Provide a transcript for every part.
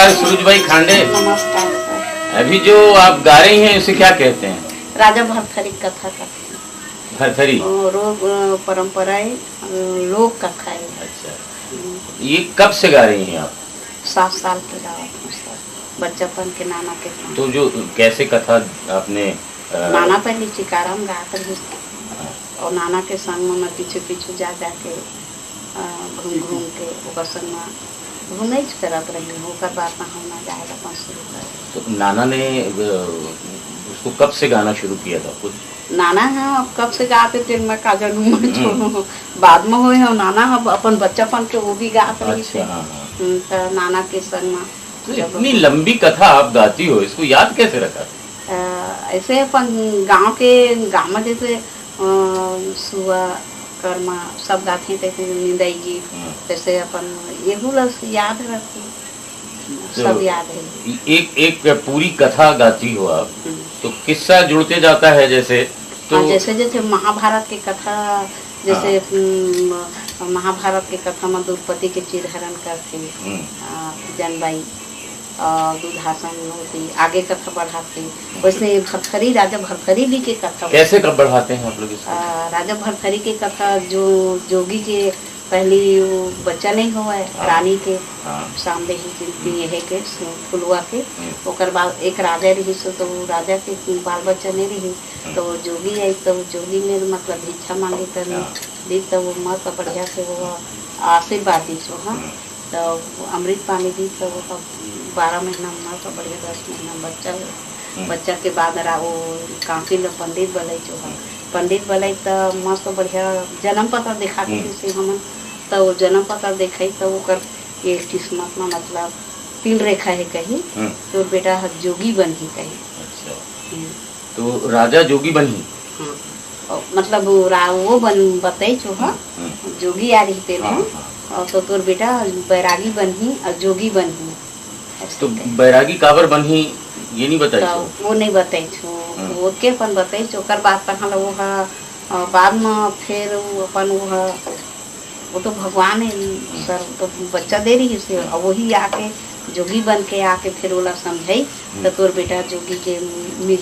नमस्कार सूरज भाई खांडे। नमस्कार सर। अभी जो आप गा रही हैं उसे क्या कहते हैं? राजा भरथरी कथा कहते हैं। भरथरी लोक परंपराएं, लोक कथा है। अच्छा, ये कब से गा रही हैं आप? 7 साल के गावत हूँ सर, बच्चापन के नाना के संग। तो जो कैसे कथा आपने नाना पहले चिकारा में गात रही और नाना के संग में पीछे पीछे जा के घूम घूम के ओकर संग में घूमे करत रही हूँ। ओकर बाद में हम ना जाए अपन शुरू कर। तो नाना ने उसको कब से गाना शुरू किया था कुछ? नाना है अब कब से गाते थे मैं का जनू में बाद में हुए हैं। नाना हम अपन बच्चापन के वो भी गात रही थे। अच्छा, हाँ। तो नाना के संग में तो इतनी लंबी कथा आप गाती हो, इसको याद कैसे रखा? ऐसे अपन गांव में जैसे सुआ कर्मा सब गाते थे, निंदाई जी जैसे अपन ये याद रखती, सब याद है। एक पूरी कथा गाती हो आप, तो किस्सा जुड़ते जाता है जैसे तो जैसे जैसे महाभारत की कथा, जैसे महाभारत की कथा में द्रौपदी के चिरहरण करते जनबाई दुधासन होती, आगे कथा बढ़ाते। वैसे भरथरी राजा भरथरी भी की कथा कैसे कब बढ़ाते हैं आप लोग इसको? राजा भरथरी की कथा जो जोगी के पहली वो बच्चा नहीं हुआ है रानी के सामने ही है के फुलवा के। ओकर बाद एक राजा रही सो तो राजा के बाल बच्चा नहीं रही तो जोगी आई तो जोगी ने मतलब भिक्षा मांगी कर दी तो वो मत बढ़िया से वो आशीर्वाद दी सो। हाँ, तो अमृत पानी दी तो वो 12 महीना में तो बढ़िया 10 महीना बच्चा के बाद वो काफी लोग पंडित बोले जो पंडित बोले तो मस्त बढ़िया जन्म पत्र दिखा के जैसे हम तो जन्म पत्र देखा तो वो ये किस्मत में मतलब 3 रेखा है कहीं तो बेटा जोगी बन ही कहीं। अच्छा, तो राजा जोगी बनी? हाँ, मतलब वो बन बताई जो हाँ जोगी आ रही तेरे और तो तोर बेटा बैरागी बन ही और जोगी बन ही। तो बैरागी काबर बन ही ये नहीं बताई? तो वो नहीं बताई छो, वो के अपन बताई छो। कर बात पर हम वो बाद में फिर अपन वो तो भगवान है सर, तो बच्चा दे रही से और वही आके जोगी बन के आके फिर वो समझाई तो तोर बेटा जोगी के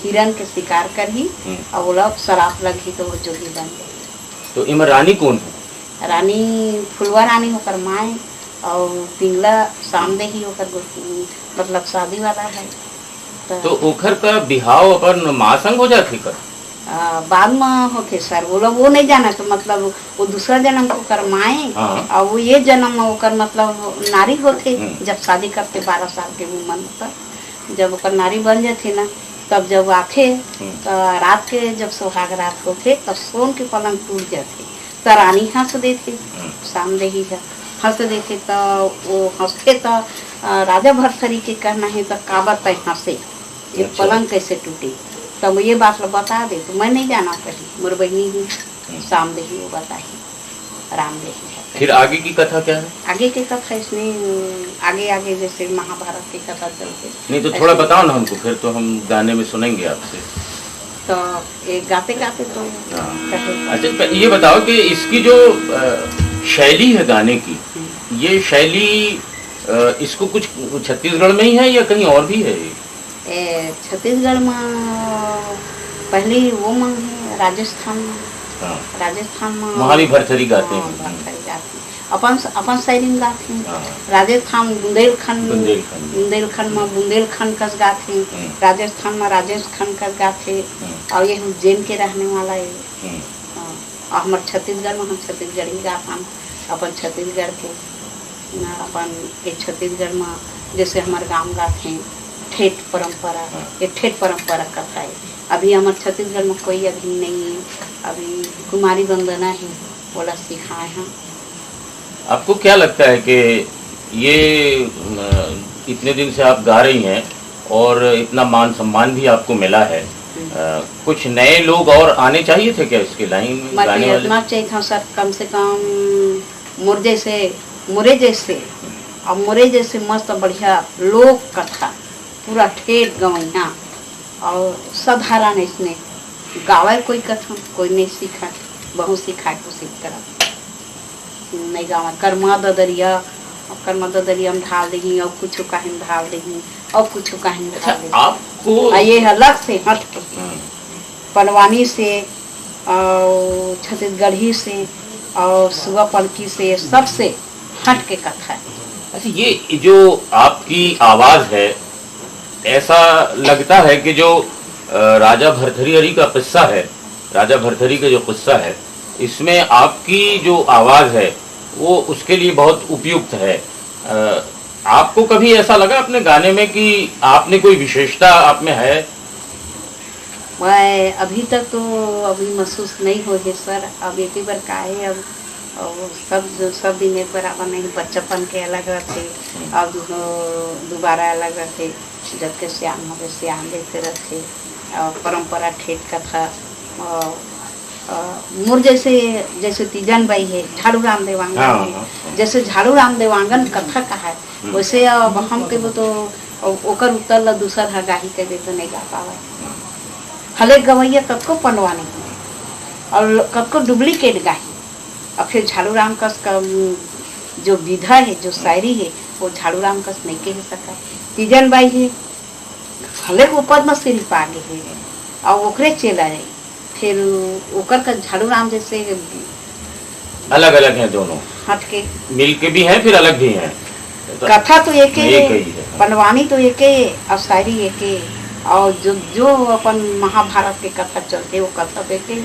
हिरण के शिकार कर ही और वो लोग शराब लगी तो वो जोगी बन गए। तो इमर रानी कौन है? रानी फुलवा रानी होकर माए और पिंगला सामने ही होकर मतलब शादी वाला है। तो ओखर का बिहाव अपन माँ संग हो जाती कर? बाद में होते सर, वो लोग वो नहीं जाना तो मतलब वो दूसरा जन्म को कर माए और वो ये जन्म में होकर मतलब नारी होते जब शादी करते 12 साल के उम्र पर जब ओकर नारी बन जाती ना तब जब आते तो रात के जब सुहाग रात होते तब सोन के पलंग टूट जाते तो रानी हंस देती सामने ही है हंस देते तो वो हंसते तो राजा भरथरी के कहना है तो काबत हंसे ये पलंग कैसे टूटी तब ये बात बता दे तो मैं नहीं जाना कहीं मोर बहनी ही सामने ही वो बताई रामदेव। फिर आगे की कथा क्या है? आगे की कथा इसमें आगे आगे जैसे महाभारत की कथा चलती नहीं तो थोड़ा बताओ ना हमको, फिर तो हम गाने में सुनेंगे आपसे। तो एक गाते गाते तो अच्छा, ये बताओ कि इसकी जो शैली है गाने की, ये शैली इसको कुछ छत्तीसगढ़ में ही है या कहीं और भी है? छत्तीसगढ़ में पहले वो में है राजस्थान में। राजस्थान में वहाँ भी भरथरी गाते हैं। भरथरी गाते हैं अपन शैली में गाते हैं। राजस्थान बुंदेलखंड में बुंदेलखंड कस गाते हैं, राजस्थान में राजस्थान कस गाते और ये उज्जैन के रहने वाला है। और हमारे छत्तीसगढ़ में हम छत्तीसगढ़ी गाता हूँ अपन छत्तीसगढ़ के अपन एक छत्तीसगढ़ में जैसे हमारे गाँव गाते हैं ठेठ परंपरा, ये ठेठ परंपरा कथा है। अभी हमारे छत्तीसगढ़ में कोई अभी नहीं है, अभी कुमारी वंदना ही बोला सिखाए हैं। आपको क्या लगता है कि ये इतने दिन से आप गा रही हैं और इतना मान सम्मान भी आपको मिला है, कुछ नए लोग और आने चाहिए थे क्या इसके लाइन में गाने वाले? इतना चाहिए था सर, कम से कम मुरे जैसे मस्त बढ़िया लोक कथा पूरा ठेठ गवैया और साधारण इसने गावे कोई कथा कोई नहीं सीखा, बहुत सिखाए को सीख कर नहीं गावा कर्मा ददरिया ओकर मदद हम ढाल देगी और कुछ कहीं ढाल देगी और कुछ कहीं ढाल देगी। आपको ये अलग से हट के पनवानी से और छत्तीसगढ़ी से और सुगा पलकी से सबसे हट के कथा है। अच्छा, ये जो आपकी आवाज है, ऐसा लगता है कि जो राजा भरथरी का किस्सा है, राजा भरथरी का जो किस्सा है, इसमें आपकी जो आवाज है वो उसके लिए बहुत उपयुक्त है। आपको कभी ऐसा लगा अपने गाने में कि आपने कोई विशेषता आप में है? मैं अभी तक तो अभी महसूस नहीं हो है सर। अब एक बार का है, अब और सब दिन एक बराबर नहीं। बच्चपन के अलग रहते और दोबारा अलग रहते, जब के श्याम हो श्याम देखते रहते और परंपरा ठेठ का था। मोर जैसे तीजन बाई है, झाड़ू राम देवांगन, जैसे झाड़ू राम देवांगन कथा का है, वैसे अब हम के वो तो ओकर उत्तर ला दूसर हा गाही के दे तो नहीं गा पावा। हले गवैया कतको पनवानी और कतको डुप्लीकेट गाही। और फिर झाड़ू राम कस का जो विधा है, जो शायरी है, वो झाड़ू राम कस नहीं कह सका। तीजन बाई है, हले वो पद्मश्री पा गए है और ओकरे चला है। फिर ओकर का झाड़ू राम जैसे अलग अलग हैं दोनों, हट के मिल के भी हैं फिर अलग भी हैं। कथा तो एक ही है, है, पनवानी तो एक ही और शायरी एक ही, और जो अपन महाभारत के कथा चलते वो कथा तो एक ही।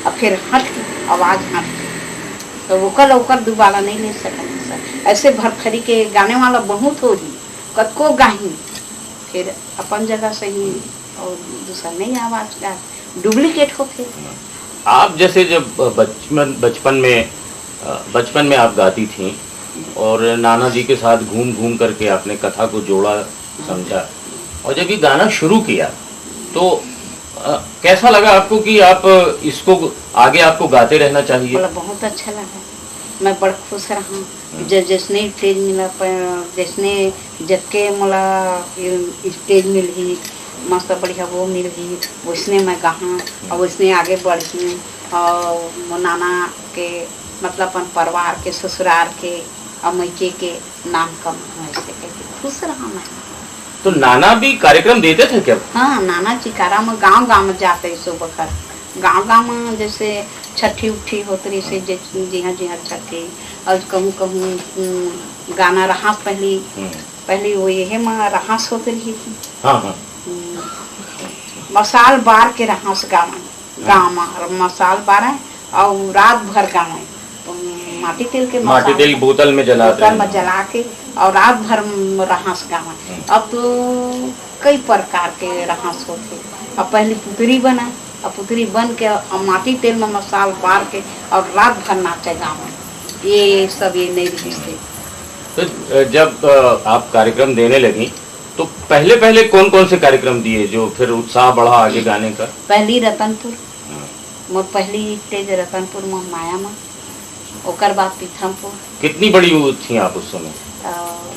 और फिर हट के आवाज हट के तो ओकर दोबारा नहीं ले सकते सर। ऐसे भरथरी के गाने वाला बहुत हो ही कतको गाही, फिर अपन जगह से ही और दूसरा नहीं आवाज का डुप्लीकेट होते। आप जैसे जब बचपन में आप गाती थी और नाना जी के साथ घूम घूम करके आपने कथा को जोड़ा, समझा, और जब ये गाना शुरू किया तो कैसा लगा आपको कि आप इसको आगे आपको गाते रहना चाहिए? बहुत अच्छा लगा, मैं बड़ा खुश रहा। जिसने स्टेज मिला, जिसने जबके मला स्टेज मिली मस्त बढ़िया वो मिल गई, उसने मैं कहा और उसने आगे बढ़ी और नाना के मतलब अपन परिवार के ससुराल के और मैके के नाम कम ऐसे कहते खुश रहा मैं। तो नाना भी कार्यक्रम देते थे क्या? हाँ, नाना चिकारा में गांव में जाते सुबह गांव में जैसे छठी उठी होती से जी हाँ छठी और कहूँ गाना रहा पहले वो ये रहास होती रही थी। हाँ। मसाल बार के रहास गाँव में मसाल बार और रात भर गाँव माटी तेल बोतल में जला के और रात भर रहास गाँव। अब तो कई प्रकार के रहास होते। अब पहले पुतरी बना और पुतरी बन के माटी तेल में मसाल बार के और रात भर नाचे गाँव। ये सब ये नहीं दिखते। तो जब आप कार्यक्रम देने लगी तो पहले कौन से कार्यक्रम दिए जो फिर उत्साह बढ़ा आगे गाने का? पहली रतनपुर मोर पहली स्टेज रतनपुर में माया में, ओकर बाद पीथमपुर। कितनी बड़ी थी आप उस समय?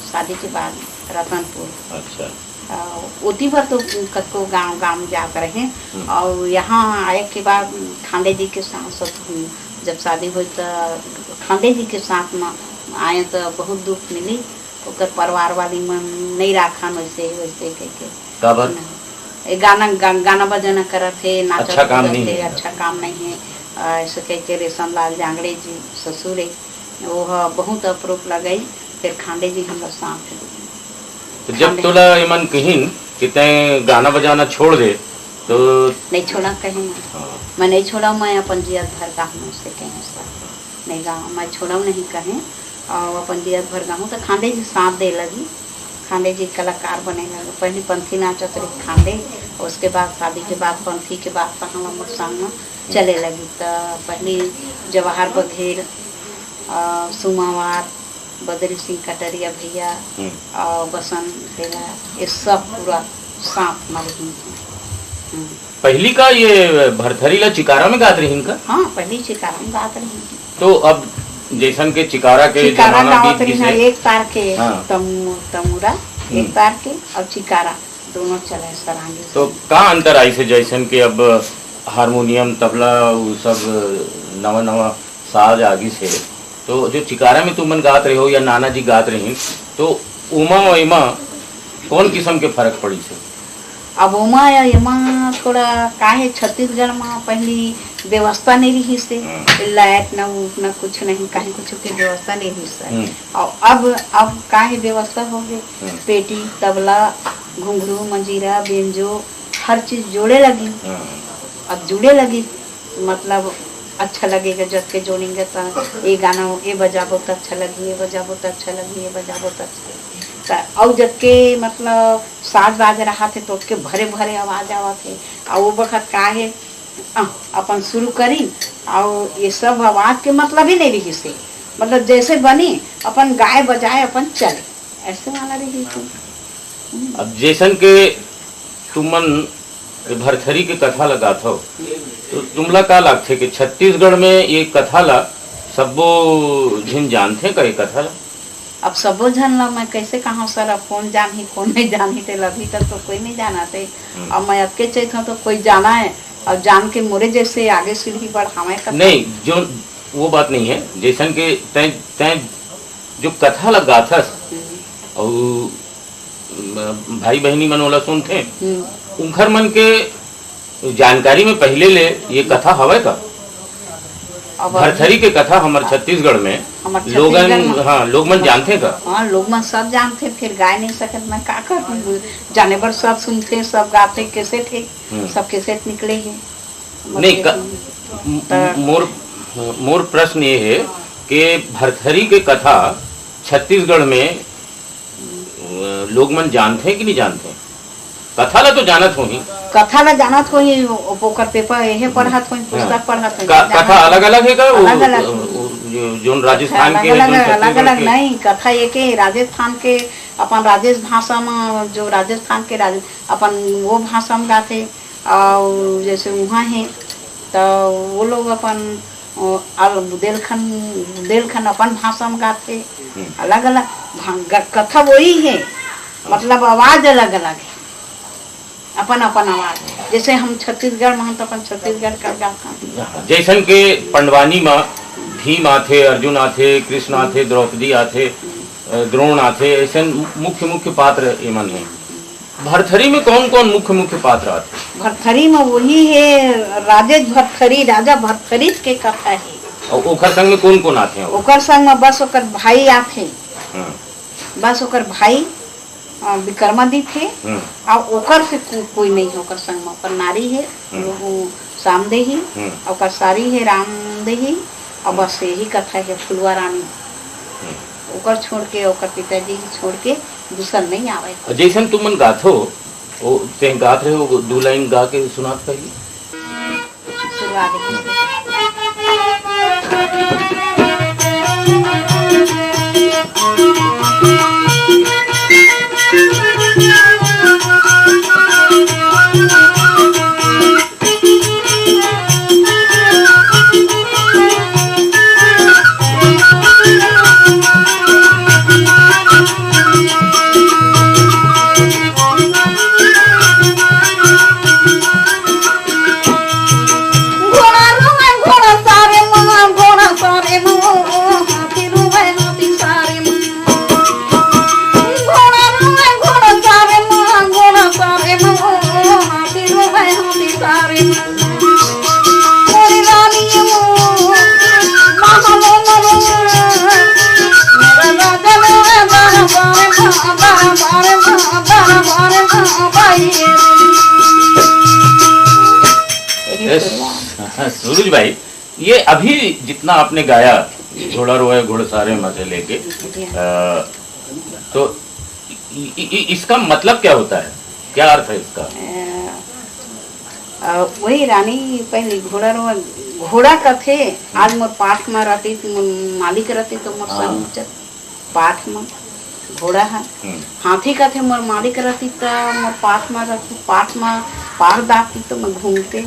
शादी के बाद रतनपुर। अच्छा। उसी पर तो कतको गांव जाते रहे और यहाँ आए के बाद खांडे जी के साथ जब शादी हुई तो खांडे जी के साथ में आए तो बहुत दुख मिली। ओकर परिवार वाली मन नहीं राखन वैसे कह गाना बजाना करत थे, नाचत अच्छा काम नहीं है। अच्छा काम नहीं है ऐसे कह के रेशम लाल जांगड़े जी ससुर है वो बहुत अप्रूप लगाई। फिर खांडे जी हम साथ थे। तो जब तोला मन कहीं कितने गाना बजाना छोड़ दे तो नहीं छोड़ा कहीं मैं नहीं छोड़ा। मैं अपन जियत भर गाँव से कहीं नहीं गाँव मैं छोड़ा नहीं कहीं और अपन जियत भर गाँव तो खांडे जी साथ दे लगी। खांडे जी कलाकार बने लगे। पहले पंथी नाचत रही खांडे, उसके बाद शादी के बाद पंथी के बाद तो हम संग में चले लगी। तो पहले जवाहर बघेल, सुमावार, बद्री सिंह कटरिया भैया और बसंत भैया ये सब पूरा साथ में रही। पहली का ये भरथरी ला चिकारा में गात रही इनका? हाँ, पहली चिकारा में गात रही। तो अब जैसन के चिकारा के गावत रही ना, एक तार के तमुरा एक तार के और चिकारा दोनों चले सरांगी। तो कहाँ अंतर आई से जैसन के अब हारमोनियम तबला वो सब नवा साज आगे से तो जो चिकारा में तुमन गात रहे हो या नाना जी गात रही, तो उमा और इमा कौन किस्म के फर्क पड़ी से? अब उमा या इमा थोड़ा काहे छत्तीसगढ़ में पहली व्यवस्था नहीं रही से, लाइट न कुछ नहीं, काहे कुछ की व्यवस्था नहीं रही से। और अब काहे व्यवस्था हो गई, पेटी तबला घुंघरू मंजीरा बेंजो हर चीज जोड़े लगी। अब जुड़े लगी मतलब अच्छा लगेगा, जब के जोड़ेंगे तो ये गाना ये बजाबो तो अच्छा लगी, ये बजाबो तो अच्छा लगी, ये बजाबो तो अच्छा। और जब के मतलब साज बाज रहा थे तो के भरे भरे आवाज आवा थे, और वो वक्त का है अपन शुरू करी और ये सब आवाज के मतलब ही नहीं रही से, मतलब जैसे बनी अपन गाय बजाए अपन चले, ऐसे वाला रही थी। अब जैसन के तुमन भरथरी के कथा लगा था, तो तुमला का लगते कि छत्तीसगढ़ में ये कथा ला सबो झिन जानते का ये कथा ला? अब सबो जन ला मैं कैसे कहा सर, अब कौन जान ही कौन नहीं जान ही थे, अभी तक तो कोई नहीं जाना थे। अब मैं अबके चाहता हूँ तो कोई जाना है और जान के मोरे जैसे आगे सीढ़ी बढ़ावे कथा। नहीं, जो वो बात नहीं है, जैसन के तै जो कथा लगा था और भाई बहनी मन वाला सुनते उनखर मन के जानकारी में पहले ले ये कथा हवे का? भरथरी के कथा हमारे छत्तीसगढ़ में लोगन, हाँ लोग मन जानते का? हाँ लोग मन सब जानते, फिर गाय नहीं सकत मैं का कर, जाने पर सब सुनते सब गाते, कैसे थे सब कैसे निकले हैं। नहीं मोर प्रश्न ये है कि भरथरी के कथा छत्तीसगढ़ में लोग मन जानते हैं कि नहीं जानते? कथा ला तो जानत हो ही, कथा ला जानत हो ही, ओकर पेपर यही पढ़त हो, पुस्तक पढ़त हो। कथा अलग अलग है का? जो राजस्थान के अलग अलग नहीं, कथा एक है राजस्थान के, अपन राजेश भाषा में, जो राजस्थान के अपन वो भाषा में गाते, और जैसे वहाँ है तो वो लोग अपन बुंदेलखंड अपन भाषा में गाते, अलग अलग कथा वही है, मतलब आवाज अलग अलग है, अपन अपन आवाज। जैसे हम छत्तीसगढ़ में तो अपन छत्तीसगढ़ का गाता। जैसन के पंडवानी में भीम आथे, अर्जुन आथे, कृष्ण आथे, द्रौपदी आथे, द्रोण आथे, ऐसे मुख्य मुख्य पात्र एमन है। भरथरी में कौन कौन मुख्य मुख्य पात्र आते? भरथरी में वही है राजेश भरथरी, राजा भरथरी के कथा है। और ओकर संग में कौन कौन आते हैं? ओकर संग में बस ओकर भाई आते, बस ओकर भाई विक्रमादित्य थे, और ओकर से कोई नहीं है ओकर संग में। ओकर नारी है सामदेही, ओकर सारी है रामदेही, और बस यही कथा है फुलवा रानी। ओकर छोड़ के, ओकर पिताजी छोड़ के दूसरा नहीं आवे। जैसन तुमन गाथो वो ते गात रहे हो, 2 लाइन गा के सुनात पहले शुरुआत। सूरज भाई, ये अभी जितना आपने गाया घोड़ा रोए घोड़सारे मजे लेके, तो इसका मतलब क्या होता है, क्या अर्थ है इसका? वही रानी पहले घोड़ा रोए, घोड़ा का थे आज मोर पाठ में रहती, मालिक रहती तो मोर सब पाठ में घोड़ा है। हाथी का थे मोर मालिक रहती तो मोर पाठ में रहती, पाठ में पार दाती तो मैं घूमते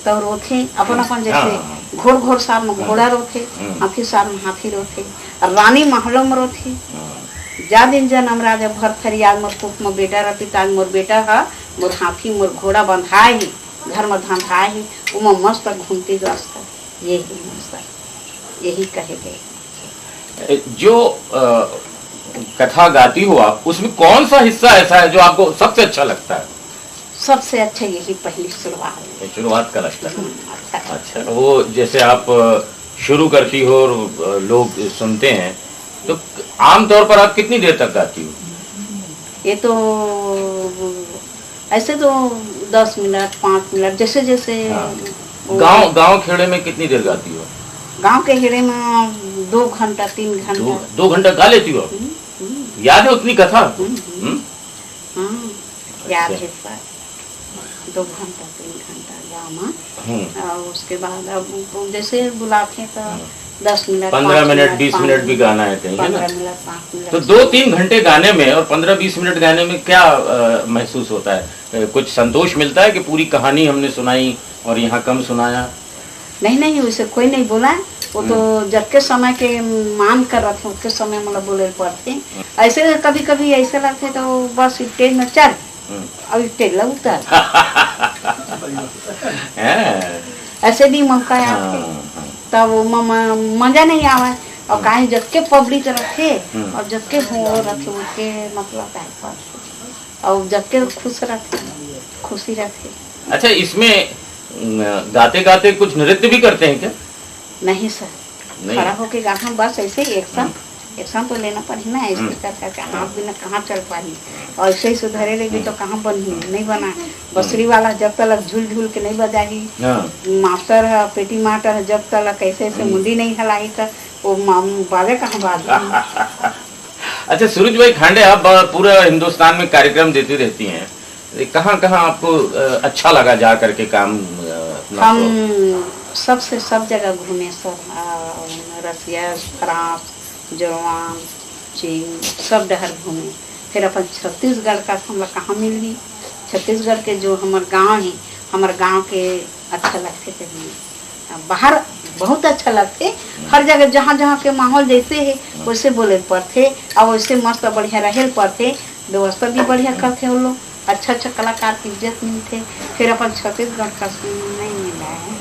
तो रोथे अपन अपन, जैसे घोड़ घोड़ साल में घोड़ा रोथे, हाथी साल में हाथी रोथे, रानी महलों में रोथे। जा दिन जन्म राजा भरथरी, आज मोर कुख में बेटा रहती तो आज मोर बेटा है, मोर हाथी मोर घोड़ा बंधाए ही, घर में धंधाए ही, वो मस्त घूमती रास्ता, यही मस्त यही कहे गए। जो कथा गाती हो आप, उसमें कौन सा हिस्सा ऐसा है जो आपको सबसे अच्छा लगता है? सबसे अच्छा यही पहली शुरुआत। शुरुआत का लगता है। अच्छा अच्छा, वो जैसे आप शुरू करती हो और लोग सुनते हैं, तो आमतौर पर आप कितनी देर तक गाती हो? ये तो ऐसे तो 10 मिनट 5 मिनट जैसे जैसे। गांव खेड़े में कितनी देर गाती हो? गांव के खेड़े में 2 घंटा 3 घंटा। 2 घंटा गा लेती हो? याद है उतनी कथा? याद है सर। 2 घंटा 3 घंटा गामा। और उसके बाद अब जैसे बुलाते हैं तो 10 मिनट 15 मिनट 20 मिनट भी गाना है कहीं, है ना? 15 मिनट 5 मिनट। तो 2-3 घंटे गाने में और 15-20 मिनट गाने में क्या महसूस होता है? कुछ संतोष मिलता है कि पूरी कहानी हमने सुनाई और यहाँ कम सुनाया? नहीं, उसे कोई नहीं बोला। वो तो जब के समय के मान कर रखे उसके समय मतलब बोले पड़ते। ऐसे कभी कभी ऐसे लगते तो बस स्टेज में चल अब स्टेज लग उतर। ऐसे भी मौका आते तब मजा नहीं आवा। और कहीं जब के पब्लिक रखे और जब के हो रखे उसके मतलब टाइम और जब के खुश रखे खुशी रखे। अच्छा, इसमें गाते गाते कुछ नृत्य भी करते हैं क्या? नहीं सर, खड़ा होके गाना बस ऐसे ही एक्शन तो लेना पड़ी ना। ऐसे करके हाथ बिना कहाँ चल पाई और ऐसे ही सुधरे रहेगी तो कहाँ बनी नहीं बना। बसरी वाला जब तक झूल झूल के नहीं बजाएगी, मास्टर है पेटी मास्टर है जब तक ऐसे ऐसे मुंडी नहीं हिलाई तो वो बाजे कहाँ बाज। अच्छा सूरज भाई खांडे, आप पूरा हिंदुस्तान में कार्यक्रम देती रहती हैं, कहाँ कहाँ आपको अच्छा लगा जा करके काम? हम सबसे सब जगह घूमे सर। रसिया, फ्रांस, जर्मन, चीन सब डहर घूमे। फिर अपन छत्तीसगढ़ का हम लोग कहाँ मिल गई। छत्तीसगढ़ के जो हमारे गांव है, हमारे गांव के अच्छा लगते थे। बाहर बहुत अच्छा लगते। हर जगह जहाँ जहाँ के माहौल जैसे है वैसे बोले पड़ते और वैसे मस्त बढ़िया रहे पड़ते। व्यवस्था भी बढ़िया करते वो लोग। अच्छा कलाकार की इज्जत मिलते। फिर अपन छत्तीसगढ़ का नहीं मिला है।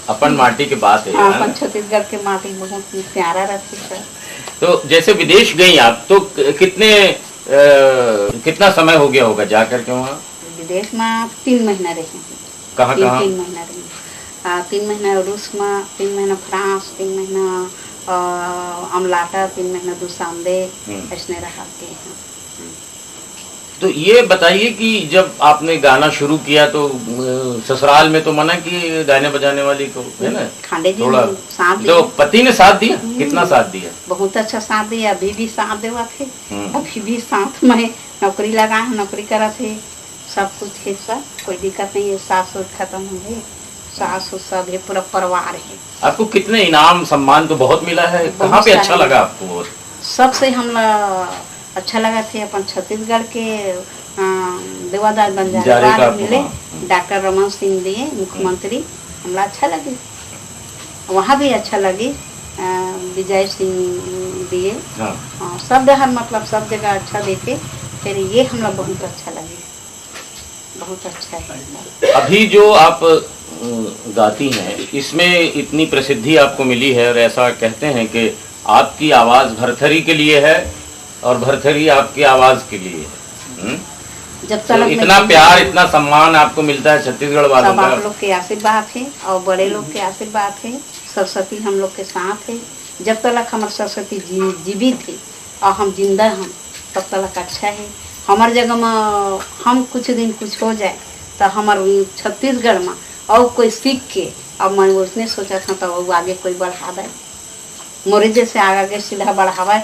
अपन माटी की बात है। अपन छत्तीसगढ़ के माटी बहुत प्यारा रहती है। तो जैसे विदेश गई आप तो कितना समय हो गया होगा जा करके वहाँ? विदेश में 3 महीना रहे। कहाँ? 3 महीना रहे। 3 महीना रूस में, 3 महीना फ्रांस, 3 महीना अमलाटा, 3 महीना दुसांदे ऐसने रहा के हैं। तो ये बताइए कि जब आपने गाना शुरू किया तो ससुराल में तो मना कि गाने बजाने वाली को, है ना? खांडे जी थोड़ा साथ दिया। तो पति ने साथ दिया? कितना साथ दिया? बहुत अच्छा साथ दिया। अभी भी साथ देवा थे। अभी भी साथ में नौकरी लगा है, नौकरी करा थे। सब कुछ है सर, कोई दिक्कत नहीं है। सास खत्म हो गए, सास सब है, पूरा परिवार है। आपको कितने इनाम सम्मान तो बहुत मिला है, कहाँ पे अच्छा लगा आपको? सबसे हम अच्छा लगा थे अपन छत्तीसगढ़ के देवादास बंजारा मिले। डॉक्टर रमन सिंह दिए मुख्यमंत्री, हमला अच्छा लगे। वहाँ भी अच्छा लगे। विजय सिंह दिए। सब जगह मतलब सब जगह अच्छा देखे। फिर ये हमला बहुत अच्छा लगे, बहुत अच्छा है। अभी जो आप गाती हैं इसमें इतनी प्रसिद्धि आपको मिली है और ऐसा कहते हैं कि आपकी आवाज़ भरथरी के लिए है और भरथरी आपकी आवाज़ के लिए है। जब तो इतना प्यार इतना सम्मान आपको मिलता है छत्तीसगढ़ वालों का। आप लोग के आशीर्वाद है और बड़े लोग के आशीर्वाद है। सरस्वती हम लोग के साथ है। जब तक हमारे सरस्वती जीवित है और हम जिंदा हम तब तक अच्छा है। हमारे जगह में हम कुछ दिन कुछ हो जाए तो हमारे छत्तीसगढ़ में और कोई सीख के अब मैं उसने सोचा था तो वो आगे कोई बढ़ा दे मोरे जैसे आगे सीधा बढ़ावा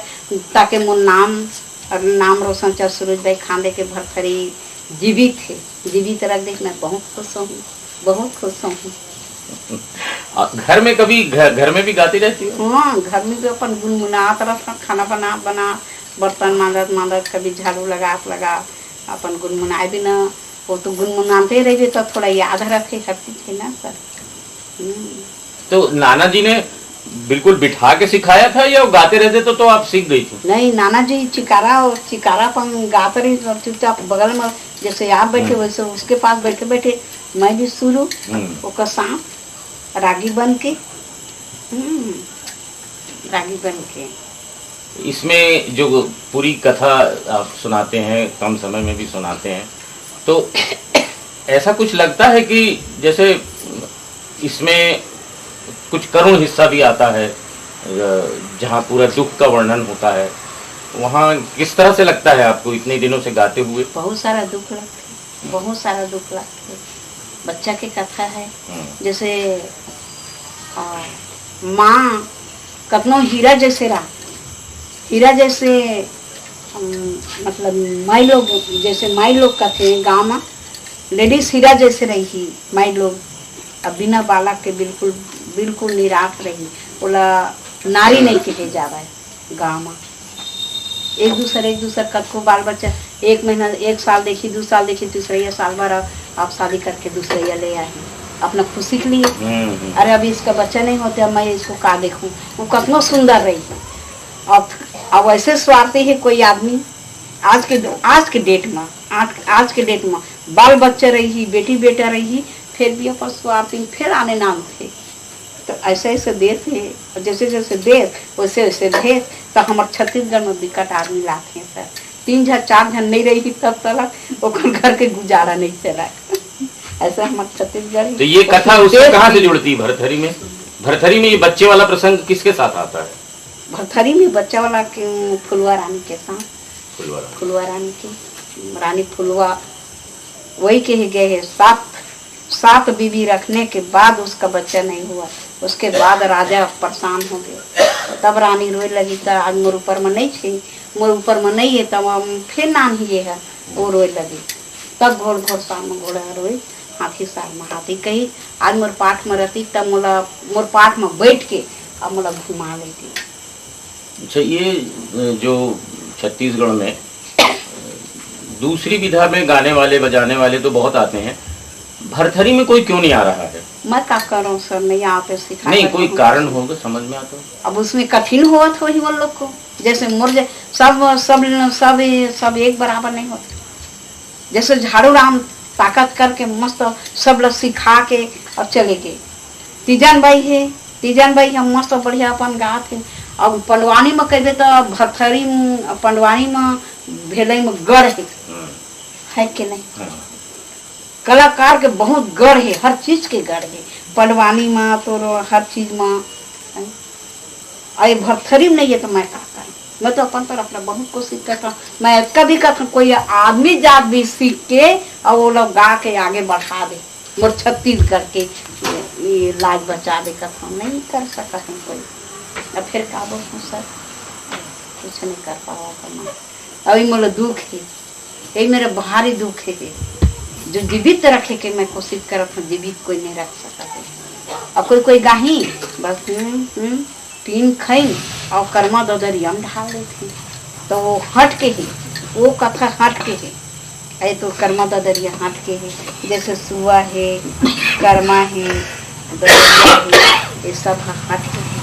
ताकि मोर नाम रोशन चल। सूरज भाई खांडे के भरथरी जीवित है, जीवित रख देख मैं बहुत खुश हूँ, बहुत खुश हूँ। घर में कभी घर में भी गाती रहती हो? हाँ, घर में भी अपन गुनगुनात रहता। खाना बना बर्तन मांजत कभी झाड़ू लगा अपन गुनगुनाए भी ना। वो तो गुनगुनाते रहे तो थोड़ा याद रखे हर चीज है ना सर। तो नाना जी ने बिल्कुल बिठा के सिखाया था या गाते रहते तो आप सीख गई थी? नहीं, नाना जी चिकारा पर गाते रही चुपचाप बगल में जैसे आप बैठे वैसे उसके पास बैठे मैं भी शुरू ओकर साथ रागी बन के। रागी बन के। इसमें जो पूरी कथा आप सुनाते हैं, कम समय में भी सुनाते हैं, तो ऐसा कुछ लगता है कि जैसे इसमें कुछ करुण हिस्सा भी आता है, जहाँ पूरा दुख का वर्णन होता है, वहाँ किस तरह से लगता है आपको इतने दिनों से गाते हुए? बहुत सारा दुख लगता, बहुत सारा दुख लगता। बच्चा की कथा है, जैसे माँ कतनो हीरा जैसे रहा, हीरा जैसे मतलब माई लोग, जैसे माई लोग कहते हैं गाँव में, लेडीज हीरा जैसे रही माई लोग, अब बिना बालक के बिल्कुल बिल्कुल निराश रही, बोला नारी नहीं कहे जा रहा है गाँव में। एक दूसरे कतको बाल बच्चा, 1 महीना 1 साल देखी, 2 साल देखी, तीसरा साल भर आप शादी करके दूसरा ले आए अपना खुशी के लिए। अरे अभी इसका बच्चा नहीं होते, अब मैं इसको का देखूं, वो कितना सुंदर रही। अब ऐसे स्वार्थी है कोई आदमी आज के डेट में, आज के डेट में बाल बच्चा रही, बेटी बेटा रही, फिर भी अपन स्वार्थी फिर आने नाम थे। तो ऐसे ऐसे देश है, जैसे जैसे देश वैसे वैसे भेष। तो हमारे छत्तीसगढ़ में विकट आदमी लाते हैं सर, 3 जन 4 जन नहीं रही तब तक ओकर घर के गुजारा नहीं चला। ऐसा हमारे छत्तीसगढ़। तो ये कथा उससे कहाँ से जुड़ती है? भरथरी में, भरथरी में ये बच्चे वाला प्रसंग किसके साथ आता है? भरथरी में बच्चा वाला फुलवा रानी के साथ, फुलवा रानी की, रानी फुलवा वही कहे गए है। 7 बीवी रखने के बाद उसका बच्चा नहीं हुआ, उसके बाद राजा परेशान हो गए। तब रानी रोए लगी, तो आज मोर ऊपर में नहीं थी, मोर ऊपर में नहीं है, तब फिर नाम ही है, वो रोए लगी। तब घोड़ साल में घोड़ा रोए, हाथी साल में हाथी कही। आज मोर पाठ में रहती, तब मोर पाठ में बैठ के अब मोला घुमा लेती। अच्छा, ये जो छत्तीसगढ़ में दूसरी विधा में गाने वाले बजाने वाले तो बहुत आते हैं, भरथरी में कोई क्यों नहीं आ रहा है? मैं क्या करूँ सर, मैं यहाँ पे सिखा नहीं, कोई कारण होगा समझ में आता। अब उसमें कठिन हुआ था ही वो लोग को, जैसे मुर्गे सब सब सब सब एक बराबर नहीं होते। जैसे झाड़ू राम ताकत करके मस्त सब लोग सिखा के और चले गए। तीजन भाई हम मस्त बढ़िया अपन गा थे। अब पंडवानी में कहते तो भरथरी पंडवानी में भेलई में गढ़ है कि नहीं? कलाकार के बहुत गढ़ है, हर चीज के गढ़ है पंडवानी में, तो हर चीज में। अरे भरथरी में नहीं है तो मैं क्या करूँ? मैं तो अपन तरफ अपना बहुत कोशिश करता हूँ। मैं कभी कभी कोई आदमी जात भी सीख के और वो लोग गा के आगे बढ़ा दे, मोर छत्तीसगढ़ के ये लाज बचा दे, कथा नहीं कर सकता हूँ कोई। अब फिर का बोलूँ सर, कुछ नहीं कर पावा करना। अभी मोला दुख है, यही मेरा भारी दुख है, जो जीवित रखे के मैं कोशिश करत हूँ, जीवित कोई नहीं रख सकता है। अब कोई गाही बस पीन खाई और कर्मा ददरिया में ढाल देती, तो वो हट के ही, वो कथा हट के है। ऐ तो कर्मा ददरिया हट के है, जैसे सुआ है, कर्मा है, ददरिया है, ये सब हट के है।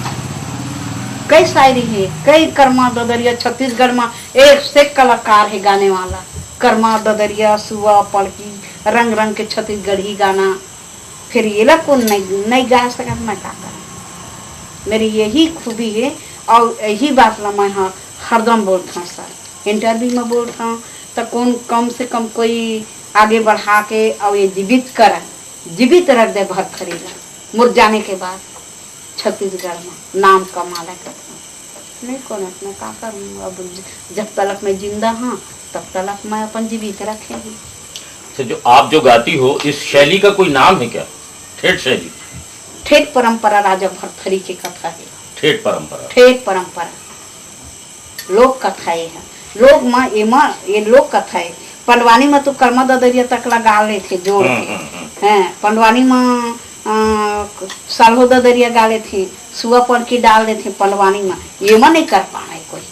कई शायरी है, कई कर्मा ददरिया छत्तीसगढ़ में एक से कलाकार है गाने वाला। कर्मा ददरिया, सुआ, पड़की, रंग रंग के छत्तीसगढ़ी गाना। फिर ये लोग को नहीं गा सकता, मैं क्या करूँ? मेरी यही खूबी है और यही बात ला मैं हरदम बोलता हूँ सर, इंटरव्यू में बोलता हूँ तो कौन कम से कम कोई आगे बढ़ा के और ये जीवित रख दे भरथरी ला। मुर जाने के बाद छत्तीसगढ़ में नाम कमाला करता नहीं कौन मैं क्या करूँ? अब जब तलक मैं जिंदा हूँ तब तलक मैं अपन जीवित रखेगी। तो जो आप जो गाती हो, इस शैली का कोई नाम है क्या? ठेठ शैली? ठेठ परंपरा राजा भरथरी की कथा है। ठेठ परंपरा? ठेठ परंपरा लोक कथा है। लोग में ये लोक कथा है। पंडवानी में तो कर्मा ददरिया तक लगा ले थे जोड़ के, हैं पंडवानी में सालहो ददरिया गाले थे, सुआ पड़ के डाल देते पंडवानी में। ये में नहीं कर पाए कोई,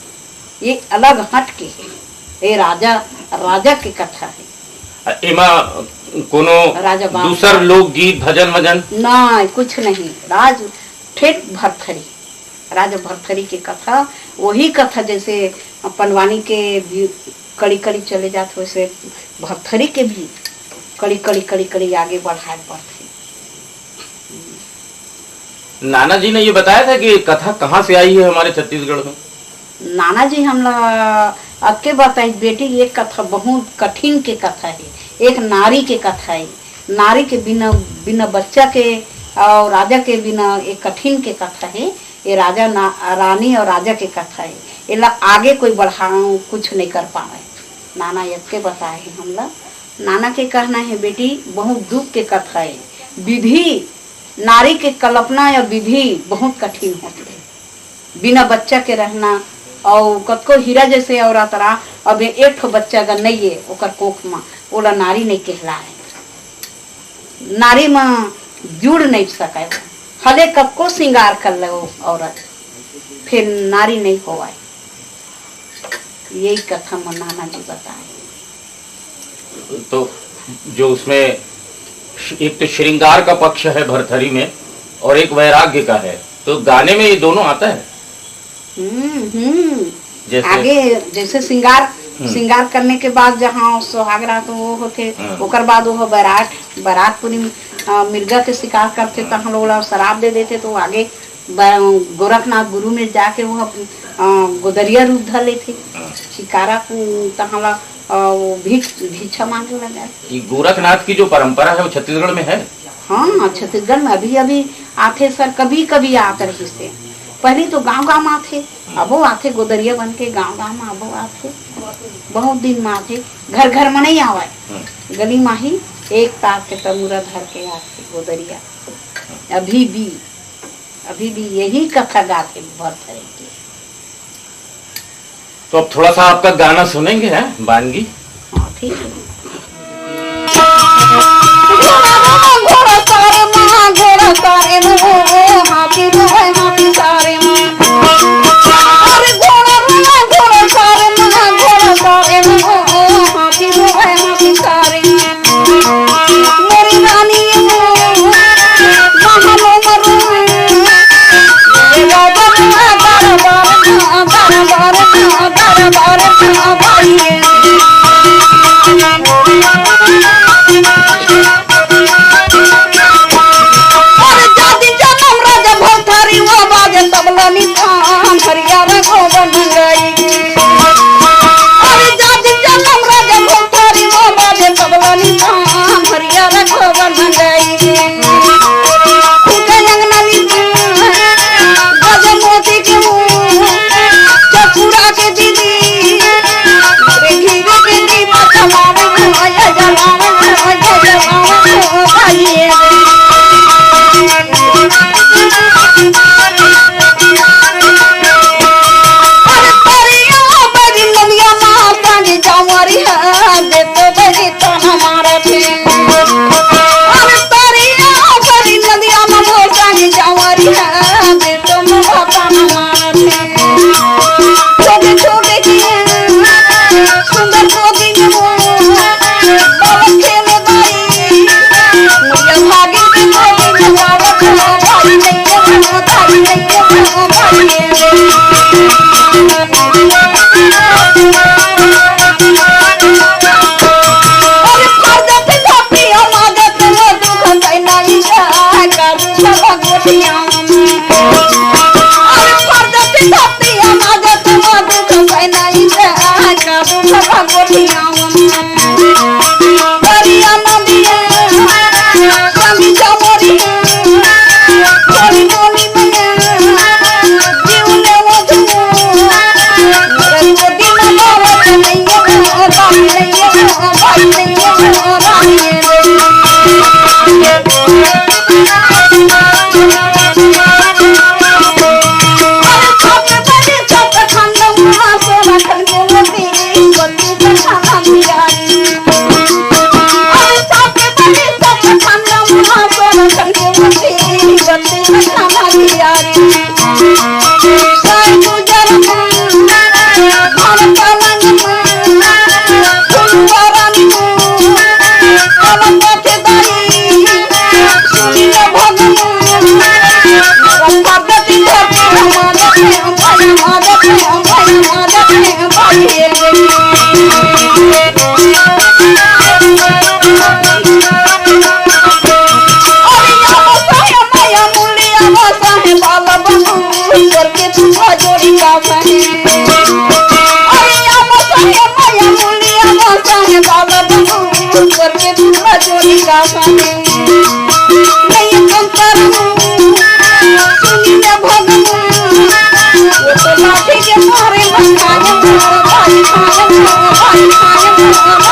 ये अलग हट के है, ये राजा की कथा है। एमा कोनो दूसर लोकगीत भजन वजन नहीं, कुछ नहीं। ठेठ भरथरी, राजा भरथरी की कथा, वही कथा जैसे पंडवानी के कड़ी कड़ी चले जाते वैसे भरथरी के भी कड़ी कड़ी कड़ी कड़ी आगे बढ़ाए पड़ते। नाना जी ने ये बताया था कि कथा कहाँ से आई है हमारे छत्तीसगढ़ में? नाना जी हम आपके बताई बेटी, ये कथा बहुत कठिन के कथा है, एक नारी के कथा है। नारी के बिना बच्चा के और राजा के बिना एक कठिन के कथा है। ये राजा रानी और राजा के कथा है। ये आगे कोई बढ़ा कुछ नहीं कर पाए। नाना ये के बताए हैं हम लोग। नाना के कहना है बेटी बहुत दुख के कथा है। विधि नारी के कल्पना या विधि बहुत कठिन होती है। बिना बच्चा के रहना और कतको हीरा जैसे औरत रहा, अब एक ठो बच्चा अगर नहीं है ओकर कोख में, ओला नारी नहीं कहला है। नारी में जुड़ नहीं सके, हले कतको श्रृंगार कर लो औरत, फिर नारी नहीं होवाए। यही कथा में नाना जी बताए। तो जो उसमें एक तो श्रृंगार का पक्ष है भरथरी में और एक वैराग्य का है, तो गाने में ये दोनों आता है। जैसे आगे जैसे श्रृंगार करने के बाद जहाँ सुहाग रात वो होते, ओकर बाद वो बारात पूरी मिर्गा के शिकार करते, तो हम लोग शराब दे देते, तो आगे गोरखनाथ गुरु में जाके वो गोदरिया रूप धर लेते, शिकारा तहाँ भिक्षा मांगने लगा। गोरखनाथ की जो परंपरा है वो छत्तीसगढ़ में है। हाँ, छत्तीसगढ़ में अभी अभी आते सर, कभी कभी आते रही से। पहले तो गांव में आते, अब वो आते गोदरिया बन के गांव में, अब वो आते बहुत दिन में आते, घर में नहीं आवे, गली में ही एक ताक के तमुरा धर के आते गोदरिया। अभी भी यही कथा गाते भरथरी की। तो अब थोड़ा सा आपका गाना सुनेंगे हैं बानगी? हाँ ठीक है। गोली का साने नहीं कम करूं सुनी ले भगवान वो तो लाठी के मारे मखाने भाई खाने भाई खाने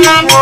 बार